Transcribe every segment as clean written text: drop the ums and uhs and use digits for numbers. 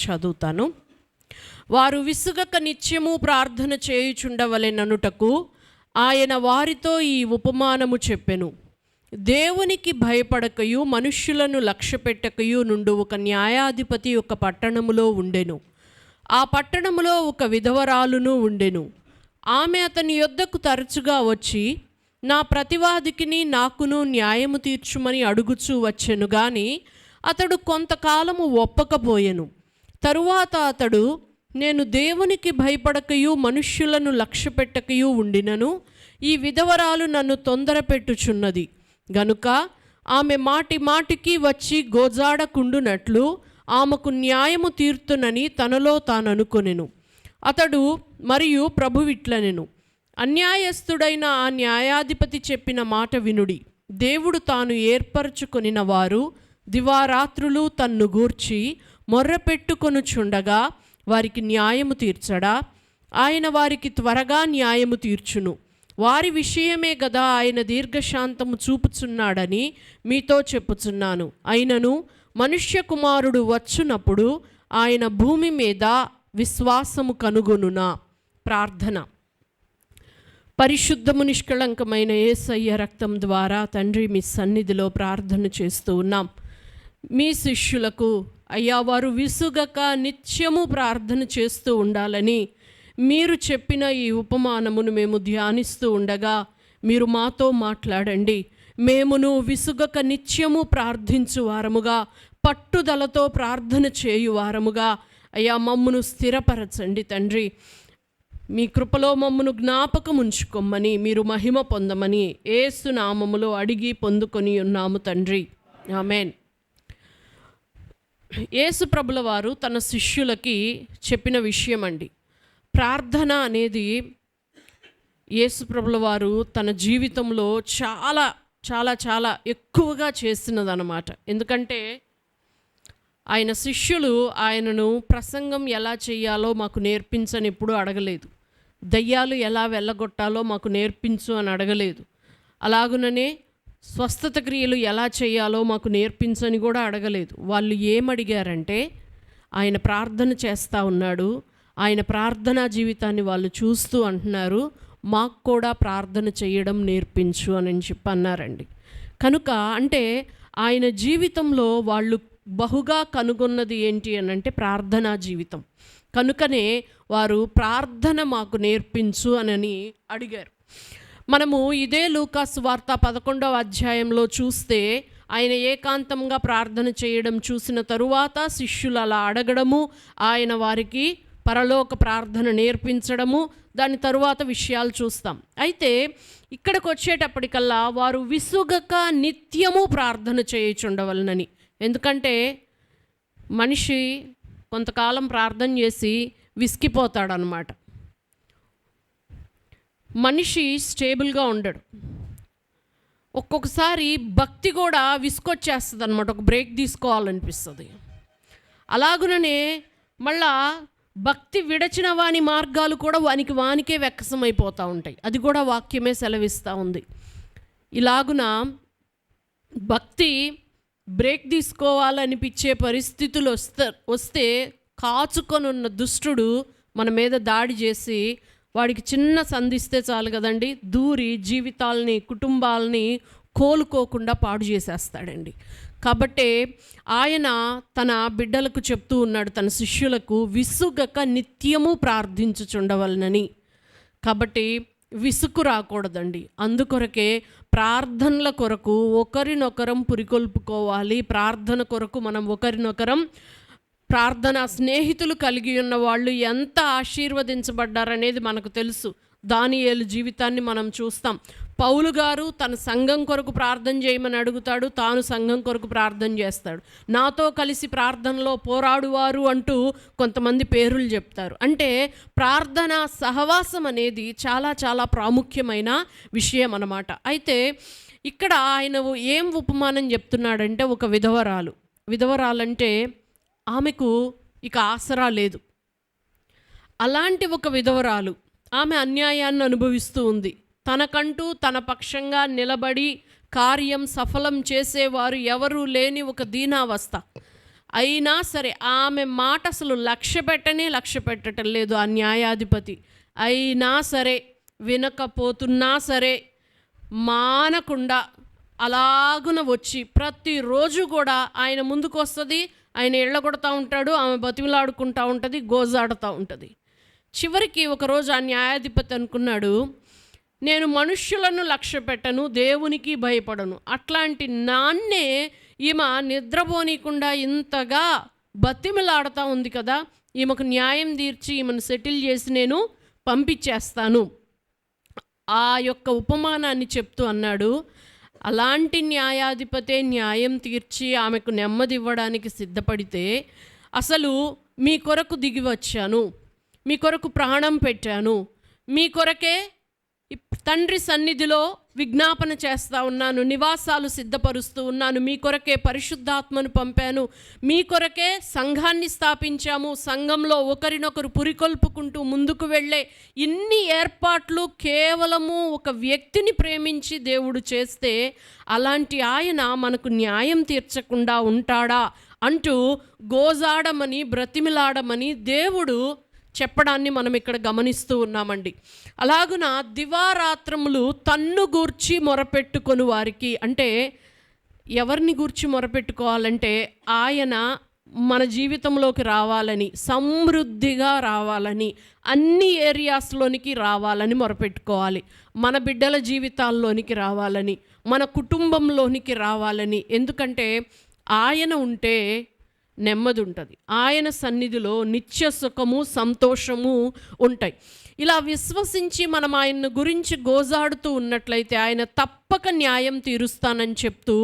చదువుతాను. వారు విసుగక నిత్యము ప్రార్థన చేయుచుండవలెననుటకు ఆయన వారితో ఈ ఉపమానము చెప్పెను. దేవునికి భయపడకయు మనుష్యులను లక్ష్యపెట్టకయు నుండు ఒక న్యాయాధిపతి ఒక పట్టణములో ఉండెను. ఆ పట్టణములో ఒక విధవరాలును ఉండెను. ఆమె అతని యొద్దకు తరచుగా వచ్చి, నా ప్రతివాదికిని నాకును న్యాయము తీర్చుమని అడుగుచూ వచ్చెను గాని అతడు కొంతకాలము ఒప్పకపోయెను. తరువాత అతడు, నేను దేవునికి భయపడకయు మనుష్యులను లక్ష్యపెట్టకయు ఉండినను ఈ విధవరాలు నన్ను తొందర పెట్టుచున్నది గనుక ఆమె మాటి మాటికి వచ్చి గోజాడకుండునట్లు ఆమెకు న్యాయము తీర్తునని తనలో తాననుకొనెను. అతడు మరియు ప్రభువిట్లనెను, అన్యాయస్తుడైన ఆ న్యాయాధిపతి చెప్పిన మాట వినుడి. దేవుడు తాను ఏర్పరచుకొనిన వారు దివారాత్రులు తన్ను గూర్చి మొర్రపెట్టుకొనుచుండగా వారికి న్యాయము తీర్చడా? ఆయన వారికి త్వరగా న్యాయము తీర్చును. వారి విషయమే గదా ఆయన దీర్ఘశాంతము చూపుచున్నాడని మీతో చెప్పుచున్నాను. అయినను మనుష్య కుమారుడు వచ్చునప్పుడు ఆయన భూమి మీద విశ్వాసము కనుగొనునా? ప్రార్థన. పరిశుద్ధము నిష్కళంకమైన యేసయ్య రక్తం ద్వారా తండ్రి మీ సన్నిధిలో ప్రార్థన చేస్తూ ఉన్నాం. మీ శిష్యులకు అయ్యా వారు విసుగక నిత్యము ప్రార్థన చేస్తూ ఉండాలని మీరు చెప్పిన ఈ ఉపమానమును మేము ధ్యానిస్తూ ఉండగా మీరు మాతో మాట్లాడండి. మేమును విసుగక నిత్యము ప్రార్థించు వారముగా, పట్టుదలతో ప్రార్థన చేయు వారముగా అయ్యా మమ్మును స్థిరపరచండి తండ్రి. మీ కృపలో మమ్మను జ్ఞాపకం ఉంచుకోమని, మీరు మహిమ పొందమని యేసు నామములో అడిగి పొందుకొని ఉన్నాము తండ్రి. ఆమేన్. యేసు ప్రభుల వారు తన శిష్యులకి చెప్పిన విషయం అండి. ప్రార్థన అనేది యేసు ప్రభుల వారు తన జీవితంలో చాలా చాలా చాలా ఎక్కువగా చేసినదన్నమాట. ఎందుకంటే ఆయన శిష్యులు ఆయనను ప్రసంగం ఎలా చేయాలో మాకు నేర్పించని ఎప్పుడూ అడగలేదు. దయ్యాలు ఎలా వెళ్ళగొట్టాలో మాకు నేర్పించు అని అడగలేదు. అలాగుననే స్వస్థత క్రియలు ఎలా చేయాలో మాకు నేర్పించని కూడా అడగలేదు. వాళ్ళు ఏమడిగారంటే, ఆయన ప్రార్థన చేస్తూ ఉన్నాడు, ఆయన ప్రార్థనా జీవితాన్ని వాళ్ళు చూస్తూ అంటున్నారు, మాకు కూడా ప్రార్థన చేయడం నేర్పించు అని చెప్పి అన్నారండి. కనుక అంటే ఆయన జీవితంలో వాళ్ళు బహుగా కనుగొన్నది ఏంటి అని అంటే ప్రార్థనా జీవితం. కనుకనే వారు ప్రార్థన మాకు నేర్పించు అని అడిగారు. మనము ఇదే లూకాసు వార్త 11వ అధ్యాయంలో చూస్తే ఆయన ఏకాంతంగా ప్రార్థన చేయడం చూసిన తరువాత శిష్యులు అలా అడగడము, ఆయన వారికి పరలోక ప్రార్థన నేర్పించడము, దాని తరువాత విషయాలు చూస్తాం. అయితే ఇక్కడికి వచ్చేటప్పటికల్లా వారు విసుగక నిత్యము ప్రార్థన చేయుచుండవలనని. ఎందుకంటే మనిషి కొంతకాలం ప్రార్థన చేసి విసిగిపోతాడనమాట. మనిషి స్టేబుల్గా ఉండడు. ఒక్కొక్కసారి భక్తి కూడా విసుకొచ్చేస్తుంది అనమాట, ఒక బ్రేక్ తీసుకోవాలనిపిస్తుంది. అలాగుననే మళ్ళా భక్తి విడచిన వాని మార్గాలు కూడా వానికే వెక్కసమైపోతూ ఉంటాయి. అది కూడా వాక్యమే సెలవిస్తూ ఉంది. ఇలాగున భక్తి బ్రేక్ తీసుకోవాలనిపించే పరిస్థితులు వస్తే కాచుకొనున్న దుష్టుడు మన మీద దాడి చేసి వాడికి చిన్న సంధిస్తే చాలు కదండి, దూరి జీవితాలని కుటుంబాలని కోలుకోకుండా పాడు చేసేస్తాడండి. కాబట్టి ఆయన తన బిడ్డలకు చెప్తూ ఉన్నాడు, తన శిష్యులకు విసుగక నిత్యము ప్రార్థించుచుండవలనని. కాబట్టి విసుగు రాకూడదండి. అందుకొరకే ప్రార్థనల కొరకు ఒకరినొకరం పురికొల్పుకోవాలి. ప్రార్థన కొరకు మనం ఒకరినొకరం ప్రార్థన స్నేహితులు కలిగి ఉన్న వాళ్ళు ఎంత ఆశీర్వదించబడ్డారనేది మనకు తెలుసు. దానియేలు జీవితాన్ని మనం చూస్తాం. పౌలు గారు తన సంఘం కొరకు ప్రార్థన చేయమని అడుగుతాడు, తాను సంఘం కొరకు ప్రార్థన చేస్తాడు. నాతో కలిసి ప్రార్థనలో పోరాడువారు అంటూ కొంతమంది పేర్లు చెప్తారు. అంటే ప్రార్థన సహవాసం అనేది చాలా చాలా ప్రాముఖ్యమైన విషయం అన్నమాట. అయితే ఇక్కడ ఆయన ఏం ఉపమానం చెప్తున్నాడంటే, ఒక విధవరాలంటే ఆమెకు ఇక ఆసరా లేదు. అలాంటి ఒక విధవరాలు, ఆమె అన్యాయాన్ని అనుభవిస్తూ ఉంది. తనకంటూ తన పక్షంగా నిలబడి కార్యం సఫలం చేసేవారు ఎవరూ లేని ఒక దీనావస్థ. అయినా సరే ఆమె మాట అసలు లక్ష్య పెట్టటం లేదు ఆ న్యాయాధిపతి. అయినా సరే వినకపోతున్నా సరే మానకుండా అలాగున వచ్చి ప్రతిరోజు కూడా ఆయన ముందుకు వస్తుంది, ఆయన ఎళ్ళగొడతా ఉంటాడు, ఆమె బతిమిలాడుకుంటూ ఉంటుంది, గోజాడుతూ ఉంటుంది. చివరికి ఒకరోజు ఆ న్యాయాధిపతి అనుకున్నాడు, నేను మనుష్యులను లక్ష్య పెట్టను, దేవునికి భయపడను, అట్లాంటి నాన్నే ఈమె నిద్రపోనీయకుండా ఇంతగా బతిమిలాడుతూ ఉంది కదా, ఈమెకు న్యాయం తీర్చి ఈమెను సెటిల్ చేసి నేను పంపించేస్తాను. ఆ యొక్క ఉపమానాన్ని చెప్తూ అన్నాడు, అలాంటి న్యాయాధిపతే న్యాయం తీర్చి ఆమెకు నెమ్మది ఇవ్వడానికి సిద్ధపడితే, అసలు మీ కొరకు దిగి వచ్చాను, మీ కొరకు ప్రాణం పెట్టాను, మీ కొరకే తండ్రి సన్నిధిలో విజ్ఞాపన చేస్తూ ఉన్నాను, నివాసాలు సిద్ధపరుస్తూ ఉన్నాను, మీ కొరకే పరిశుద్ధాత్మను పంపాను, మీ కొరకే సంఘాన్ని స్థాపించాము, సంఘంలో ఒకరినొకరు పురికొల్పుకుంటూ ముందుకు వెళ్ళే ఇన్ని ఏర్పాట్లు కేవలము ఒక వ్యక్తిని ప్రేమించి దేవుడు చేస్తే అలాంటి ఆయన మనకు న్యాయం తీర్చకుండా ఉంటాడా అంటూ గోజాడమని బ్రతిమిలాడమని దేవుడు చెప్పడాన్ని మనం ఇక్కడ గమనిస్తూ ఉన్నామండి. అలాగున దివారాత్రములు తన్ను గూర్చి మొరపెట్టుకొని వారికి, అంటే ఎవరిని గూర్చి మొరపెట్టుకోవాలంటే ఆయన మన జీవితంలోకి రావాలని, సమృద్ధిగా రావాలని, అన్ని ఏరియాస్లోనికి రావాలని మొరపెట్టుకోవాలి, మన బిడ్డల జీవితాల్లోనికి రావాలని, మన కుటుంబంలోనికి రావాలని. ఎందుకంటే ఆయన ఉంటే నెమ్మది ఉంటుంది, ఆయన సన్నిధిలో నిత్య సుఖము సంతోషము ఉంటాయి. ఇలా విశ్వసించి మనం ఆయన గురించి గోజాడుతూ ఉన్నట్లయితే ఆయన తప్పక న్యాయం తీరుస్తానని చెప్తూ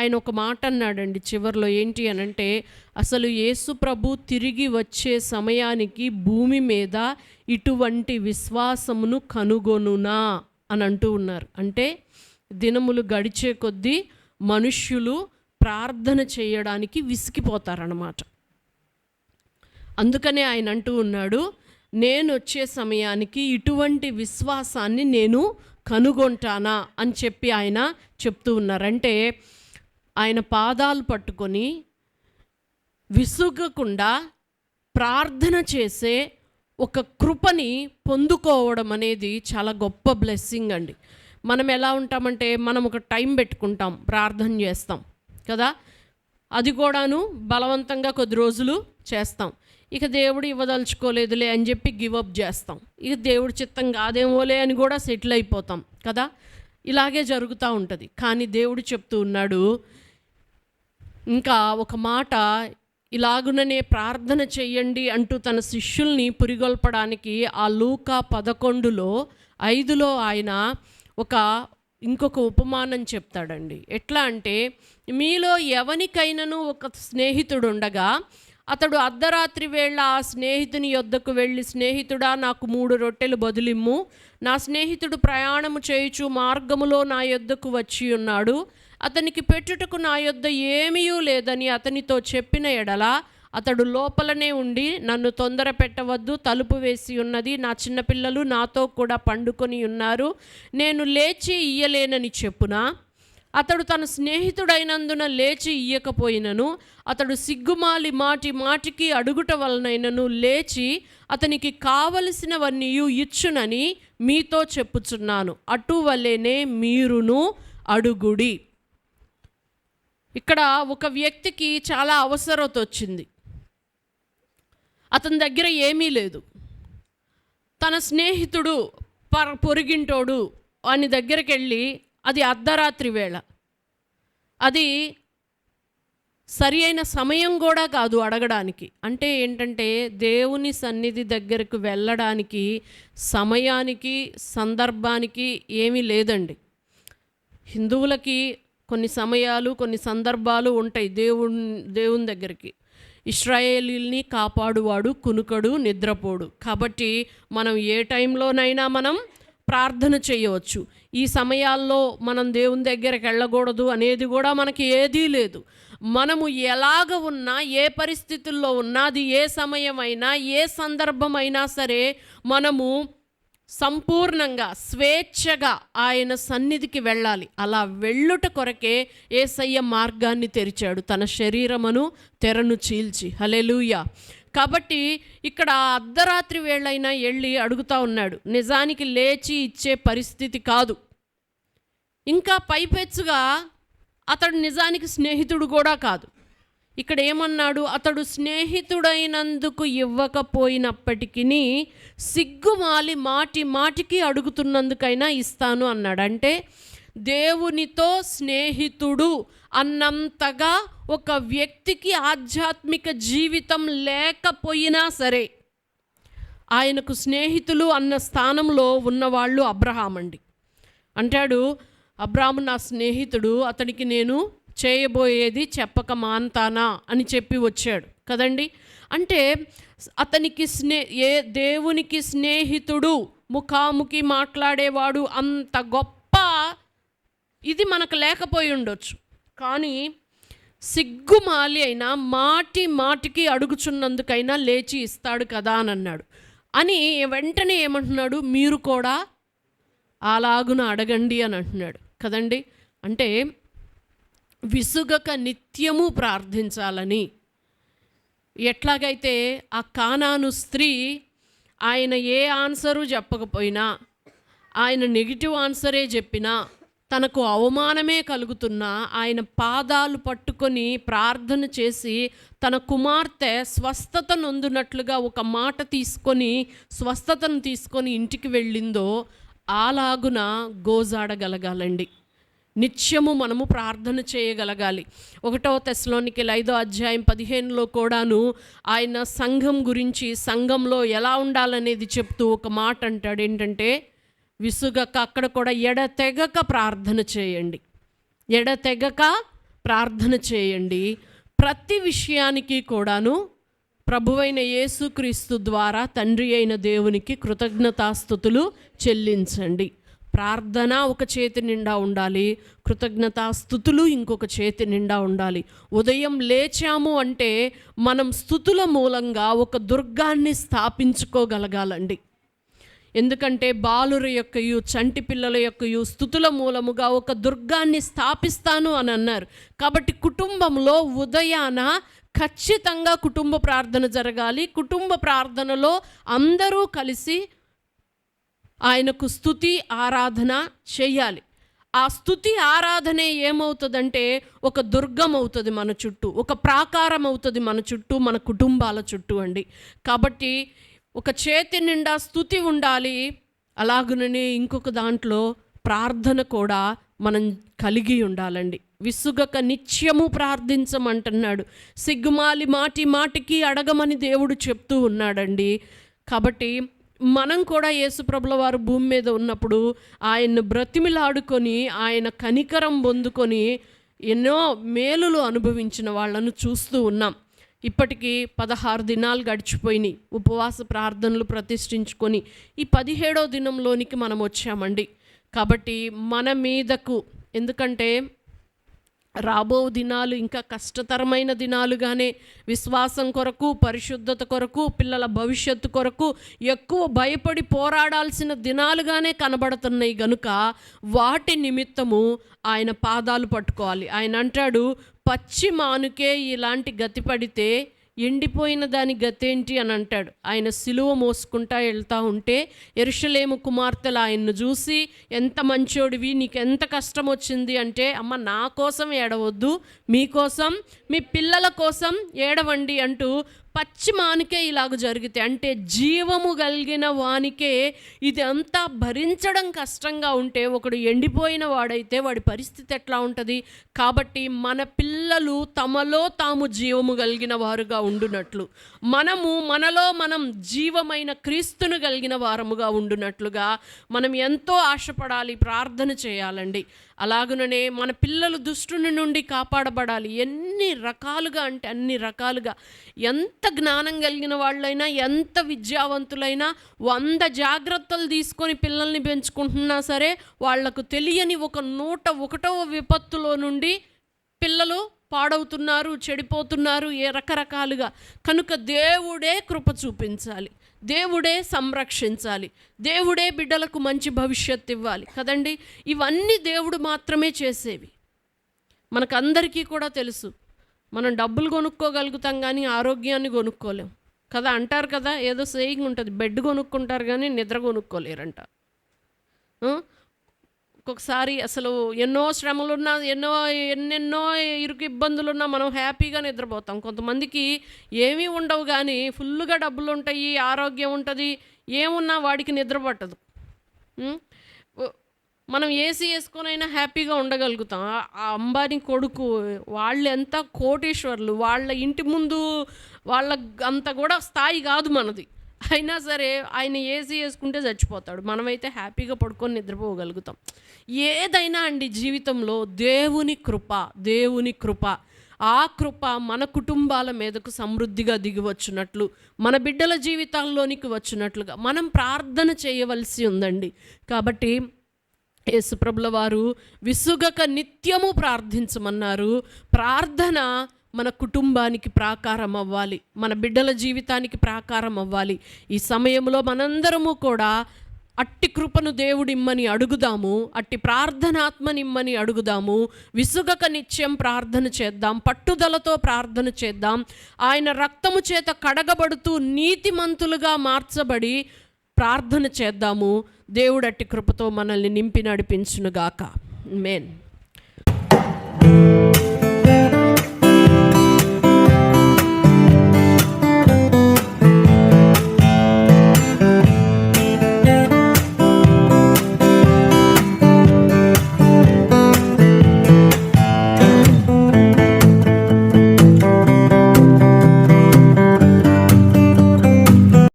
ఆయన ఒక మాట అన్నాడండి చివరిలో. ఏంటి అనంటే, అసలు యేసు ప్రభు తిరిగి వచ్చే సమయానికి భూమి మీద ఇటువంటి విశ్వాసమును కనుగొనునా అని అంటూ ఉన్నారు. అంటే దినములు గడిచే కొద్దీ మనుష్యులు ప్రార్థన చేయడానికి విసిగిపోతారన్నమాట. అందుకనే ఆయన అంటూ ఉన్నాడు, నేను వచ్చే సమయానికి ఇటువంటి విశ్వాసాన్ని నేను కనుగొంటానా అని చెప్పి ఆయన చెప్తూ ఉన్నారు. అంటే ఆయన పాదాలు పట్టుకొని విసుగకుండా ప్రార్థన చేసే ఒక కృపని పొందుకోవడం అనేది చాలా గొప్ప బ్లెస్సింగ్ అండి. మనం ఎలా ఉంటామంటే, మనం ఒక టైం పెట్టుకుంటాం, ప్రార్థన చేస్తాం కదా, అది కూడాను బలవంతంగా కొద్ది రోజులు చేస్తాం, ఇక దేవుడు ఇవ్వదలుచుకోలేదులే అని చెప్పి గివప్ చేస్తాం, ఇక దేవుడు చిత్తం కాదేమోలే అని కూడా సెటిల్ అయిపోతాం కదా. ఇలాగే జరుగుతూ ఉంటుంది. కానీ దేవుడు చెప్తూ ఉన్నాడు ఇంకా ఒక మాట, ఇలాగుననే ప్రార్థన చెయ్యండి అంటూ తన శిష్యుల్ని పురిగొల్పడానికి ఆ లూకా 11:5 ఆయన ఇంకొక ఉపమానం చెప్తాడండి. ఎట్లా అంటే, మీలో ఎవనికైనాను ఒక స్నేహితుడు ఉండగా అతడు అర్ధరాత్రి వేళ ఆ స్నేహితుని యొద్దకు వెళ్ళి, స్నేహితుడా నాకు 3 రొట్టెలు బదులిమ్ము, నా స్నేహితుడు ప్రయాణము చేయుచు మార్గములో నా యొద్దకు వచ్చి ఉన్నాడు, అతనికి పెట్టుటకు నా యొద్ద ఏమీ లేదని అతనితో చెప్పిన ఎడల, అతడు లోపలనే ఉండి, నన్ను తొందర పెట్టవద్దు, తలుపు వేసి ఉన్నది, నా చిన్నపిల్లలు నాతో కూడా పండుకొని ఉన్నారు, నేను లేచి ఇయ్యలేనని చెప్పునా, అతడు తన స్నేహితుడైనందున లేచి ఇయ్యకపోయినను, అతడు సిగ్గుమాలి మాటికి అడుగుట వలనైనను లేచి అతనికి కావలసినవన్నీ ఇచ్చునని మీతో చెప్పుచున్నాను, అటువలెనే మీరును అడుగుడి. ఇక్కడ ఒక వ్యక్తికి చాలా అవసరత వచ్చింది, అతని దగ్గర ఏమీ లేదు, తన స్నేహితుడు పొరుగింటోడు వాని దగ్గరికి వెళ్ళి, అది అర్ధరాత్రి వేళ, అది సరి అయిన సమయం కూడా కాదు అడగడానికి. అంటే ఏంటంటే, దేవుని సన్నిధి దగ్గరకు వెళ్ళడానికి సమయానికి సందర్భానికి ఏమీ లేదండి. హిందువులకి కొన్ని సమయాలు కొన్ని సందర్భాలు ఉంటాయి దేవుని దగ్గరికి. ఇశ్రాయేలీల్ని కాపాడువాడు కునుకడు నిద్రపోడు. కాబట్టి మనం ఏ టైంలోనైనా మనం ప్రార్థన చేయవచ్చు. ఈ సమయాల్లో మనం దేవుని దగ్గరికి వెళ్ళకూడదు అనేది కూడా మనకి ఏదీ లేదు. మనము ఎలాగ ఉన్నా, ఏ పరిస్థితుల్లో ఉన్నా, అది ఏ సమయమైనా ఏ సందర్భమైనా సరే, మనము సంపూర్ణంగా స్వేచ్ఛగా ఆయన సన్నిధికి వెళ్ళాలి. అలా వెళ్ళుట కొరకే యేసయ్య మార్గాన్ని తెరిచాడు, తన శరీరమును తెరను చీల్చి. హల్లెలూయా. కాబట్టి ఇక్కడ అర్ధరాత్రి వేళైనా వెళ్ళి అడుగుతా ఉన్నాడు. నిజానికి లేచి ఇచ్చే పరిస్థితి కాదు. ఇంకా పైపెచ్చుగా అతడు నిజానికి స్నేహితుడు కూడా కాదు. ఇక్కడ ఏమన్నాడు? అతడు స్నేహితుడైనందుకు ఇవ్వకపోయినప్పటికీ సిగ్గుమాలి మాటి మాటికి అడుగుతున్నందుకైనా ఇస్తాను అన్నాడు. అంటే దేవునితో స్నేహితుడు అన్నంతగా ఒక వ్యక్తికి ఆధ్యాత్మిక జీవితం లేకపోయినా సరే ఆయనకు స్నేహితులు అన్న స్థానంలో ఉన్నవాళ్ళు అబ్రహాం అండి. అంటాడు, అబ్రాహాము నా స్నేహితుడు, అతనికి నేను చేయబోయేది చెప్పక మాన్తానా అని చెప్పి వచ్చాడు కదండి. అంటే అతనికి దేవునికి స్నేహితుడు, ముఖాముఖి మాట్లాడేవాడు అంత గొప్ప ఇది మనకు లేకపోయి ఉండొచ్చు. కానీ సిగ్గుమాలి అయినా మాటి మాటికి అడుగుచున్నందుకైనా లేచి ఇస్తాడు కదా అని అన్నాడు. అని వెంటనే ఏమంటున్నాడు? మీరు కూడా అలాగున అడగండి అని అంటున్నాడు కదండి. అంటే విసుగక నిత్యము ప్రార్థించాలని. ఎట్లాగైతే ఆ కానాను స్త్రీ ఆయన ఏ ఆన్సరు చెప్పకపోయినా, ఆయన నెగిటివ్ ఆన్సరే చెప్పినా, తనకు అవమానమే కలుగుతున్నా ఆయన పాదాలు పట్టుకొని ప్రార్థన చేసి తన కుమార్తె స్వస్థత నొందునట్లుగా ఒక మాట తీసుకొని స్వస్థతను తీసుకొని ఇంటికి వెళ్ళిందో అలాగున గోజాడగలగాలండి. నిత్యము మనము ప్రార్థన చేయగలగాలి. 1 తెస్సలోనికీయులు 5వ అధ్యాయం 15లో కూడాను ఆయన సంఘం గురించి, సంఘంలో ఎలా ఉండాలనేది చెప్తూ ఒక మాట అంటాడు. ఏంటంటే విసుగక, అక్కడ కూడా ఎడతెగక ప్రార్థన చేయండి, ఎడతెగక ప్రార్థన చేయండి. ప్రతి విషయానికి కూడాను ప్రభువైన యేసుక్రీస్తు ద్వారా తండ్రి అయిన దేవునికి కృతజ్ఞతాస్తుతులు చెల్లించండి. ప్రార్థన ఒక చేతి నిండా ఉండాలి, కృతజ్ఞతాస్తుతులు ఇంకొక చేతి నిండా ఉండాలి. ఉదయం లేచాము అంటే మనం స్తుతుల మూలంగా ఒక దుర్గాన్ని స్థాపించుకోగలగాలండి. ఎందుకంటే బాలుర యొక్కయు చంటి పిల్లల యొక్కయు స్తుతుల మూలముగా ఒక దుర్గాన్ని స్థాపిస్తాను అని అన్నారు. కాబట్టి కుటుంబంలో ఉదయాన ఖచ్చితంగా కుటుంబ ప్రార్థన జరగాలి. కుటుంబ ప్రార్థనలో అందరూ కలిసి ఆయనకు స్తుతి ఆరాధన చేయాలి. ఆ స్తుతి ఆరాధనే ఏమవుతుందంటే ఒక దుర్గం అవుతుంది మన చుట్టూ, ఒక ప్రాకారం అవుతుంది మన చుట్టూ, మన కుటుంబాల చుట్టూ అండి. కాబట్టి ఒక చేతి నిండా స్తుతి ఉండాలి, అలాగుననే ఇంకొక దాంట్లో ప్రార్థన కూడా మనం కలిగి ఉండాలండి. విసుగక నిత్యము ప్రార్థించమంటున్నాడు. సిగ్గుమాలి మాటి మాటికి అడగమని దేవుడు చెప్తూ ఉన్నాడండి. కాబట్టి మనం కూడా యేసుప్రభుల వారు భూమి మీద ఉన్నప్పుడు ఆయన్ను బ్రతిమిలాడుకొని ఆయన కనికరం పొందుకొని ఎన్నో మేలులు అనుభవించిన వాళ్ళను చూస్తూ ఉన్నాం. ఇప్పటికీ 16 దినాలు గడిచిపోయినాయి ఉపవాస ప్రార్థనలు ప్రతిష్ఠించుకొని. ఈ 17వ దినంలోనికి మనం వచ్చామండి. కాబట్టి మన మీదకు, ఎందుకంటే రాబో దినాలు ఇంకా కష్టతరమైన దినాలుగానే, విశ్వాసం కొరకు, పరిశుద్ధత కొరకు, పిల్లల భవిష్యత్తు కొరకు ఎక్కువ భయపడి పోరాడాల్సిన దినాలుగానే కనబడుతున్నాయి గనుక వాటి నిమిత్తము ఆయన పాదాలు పట్టుకోవాలి. ఆయన అంటాడు, పచ్చి మానుకే ఇలాంటి గతి పడితే ఎండిపోయిన దాని గతేంటి అని అంటాడు. ఆయన సిలువ మోసుకుంటా వెళ్తూ ఉంటే యెరూషలేము కుమార్తెలు ఆయన్ను చూసి, ఎంత మంచోడివి, నీకు ఎంత కష్టం వచ్చింది అంటే, అమ్మ నా కోసం ఏడవద్దు, మీకోసం మీ పిల్లల కోసం ఏడవండి అంటూ పచ్చి మానికే ఇలాగ జరిగితే, అంటే జీవము కలిగిన వానికే ఇది అంతా భరించడం కష్టంగా ఉంటే ఒకడు ఎండిపోయిన వాడైతే వాడి పరిస్థితి ఎట్లా ఉంటుంది? కాబట్టి మన పిల్లలు తమలో తాము జీవము కలిగిన వారుగా ఉండునట్లు, మనము మనలో మనం జీవమైన క్రీస్తును కలిగిన వారముగా ఉండునట్లుగా మనం ఎంతో ఆశపడాలి, ప్రార్థన చేయాలండి. అలాగుననే మన పిల్లలు దుష్టుని నుండి కాపాడబడాలి. ఎన్ని రకాలుగా అంటే అన్ని రకాలుగా. ఎంత జ్ఞానం కలిగిన వాళ్ళైనా, ఎంత విద్యావంతులైనా 100 జాగ్రత్తలు తీసుకొని పిల్లల్ని పెంచుకుంటున్నా సరే వాళ్లకు తెలియని ఒక 101వ విపత్తులో నుండి పిల్లలు పాడవుతున్నారు, చెడిపోతున్నారు రకరకాలుగా. కనుక దేవుడే కృప చూపించాలి, దేవుడే సంరక్షించాలి, దేవుడే బిడ్డలకు మంచి భవిష్యత్తు ఇవ్వాలి కదండి. ఇవన్నీ దేవుడు మాత్రమే చేసేవి. మనకందరికీ కూడా తెలుసు, మనం డబ్బులు కొనుక్కోగలుగుతాం కానీ ఆరోగ్యాన్ని కొనుక్కోలేం కదా. అంటారు కదా, ఏదో సేయింగ్ ఉంటుంది, బెడ్ కొనుక్కుంటారు కానీ నిద్ర కొనుక్కోలేరంట. ఒక్కొక్కసారి అసలు ఎన్నో శ్రమలున్నా, ఎన్నెన్నో ఇరుకు ఇబ్బందులున్నా మనం హ్యాపీగా నిద్రపోతాం. కొంతమందికి ఏమీ ఉండవు కానీ ఫుల్గా డబ్బులు ఉంటాయి, ఆరోగ్యం ఉంటుంది, ఏమున్నా వాడికి నిద్ర పట్టదు. మనం ఏసీ వేసుకొనైనా హ్యాపీగా ఉండగలుగుతాం. ఆ అంబానీ కొడుకు వాళ్ళు ఎంత కోటీశ్వర్లు, వాళ్ళ ఇంటి ముందు వాళ్ళ అంత కూడా స్థాయి కాదు మనది, అయినా సరే ఆయన ఏసీ వేసుకుంటే చచ్చిపోతాడు, మనమైతే హ్యాపీగా పడుకొని నిద్రపోగలుగుతాం. ఏదైనా అండి జీవితంలో దేవుని కృప, ఆ కృప మన కుటుంబాల మీదకు సమృద్ధిగా దిగి వచ్చినట్లు, మన బిడ్డల జీవితాల్లోనికి వచ్చినట్లుగా మనం ప్రార్థన చేయవలసి ఉందండి. కాబట్టి యేసుప్రభుల వారు విసుగక నిత్యము ప్రార్థించమన్నారు. ప్రార్థన మన కుటుంబానికి ప్రాకారం అవ్వాలి, మన బిడ్డల జీవితానికి ప్రాకారం అవ్వాలి. ఈ సమయంలో మనందరము కూడా అట్టి కృపను దేవుడిమ్మని అడుగుదాము, అట్టి ప్రార్థనాత్మనిమ్మని అడుగుదాము. విసుగక నిత్యం ప్రార్థన చేద్దాం, పట్టుదలతో ప్రార్థన చేద్దాం. ఆయన రక్తము చేత కడగబడుతూ నీతిమంతులుగా మార్చబడి ప్రార్థన చేద్దాము. దేవుడు అట్టి కృపతో మనల్ని నింపి నడిపించునుగాక. ఆమేన్.